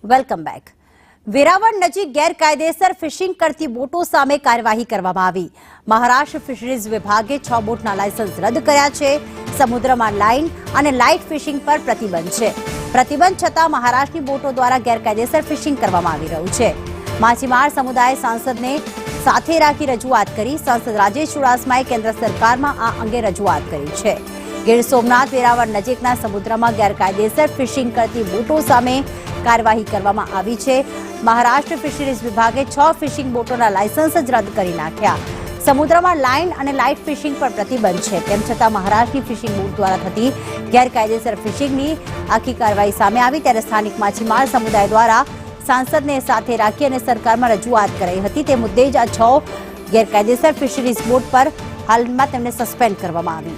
Welcome back. Veraval નજીક ગેરકાયદેસર fishing કરતી બોટો સામે કાર્યવાહી કરવામાં આવી। મહારાષ્ટ્ર ફિશરીઝ વિભાગે 6 બોટના લાયસન્સ રદ કર્યા છે। સમુદ્રમાં લાઇન અને લાઇટ ફિશિંગ પર પ્રતિબંધ છે। પ્રતિબંધ છતાં મહારાષ્ટ્રની બોટો દ્વારા ગેરકાયદેસર ફિશિંગ કરવામાં આવી રહ્યું છે। માછીમાર સમુદાય સાંસદને સાથે રાખી રજૂઆત કરી। સાંસદ રાજેશ ચુડાસમાએ કેન્દ્ર સરકારમાં આ અંગે રજૂઆત કરી છે। ગીર સોમનાથ વેરાવળ નજીકના સમુદ્રમાં ગેરકાયદેસર ફિશિંગ કરતી બોટો સામે કાર્યવાહી કરવામાં આવી છે। મહારાષ્ટ્ર ફિશરીઝ વિભાગે 6 ફિશિંગ બોટોના લાયસન્સ જ રદ કરી નાખ્યા। સમુદ્રમાં લાઇન અને લાઇટ ફિશિંગ પર પ્રતિબંધ છે, તેમ છતાં મહારાષ્ટ્રની ફિશિંગ બોટ દ્વારા થતી ગેરકાયદેસર ફિશિંગની આખી કાર્યવાહી સામે આવી। ત્યારે સ્થાનિક માછીમાર સમુદાય દ્વારા સાંસદને સાથે રાખી અને સરકારમાં રજૂઆત કરાઈ હતી। તે મુદ્દે જ આ 6 ગેરકાયદેસર ફિશરીઝ બોટ પર હાલમાં તેમને સસ્પેન્ડ કરવામાં આવી।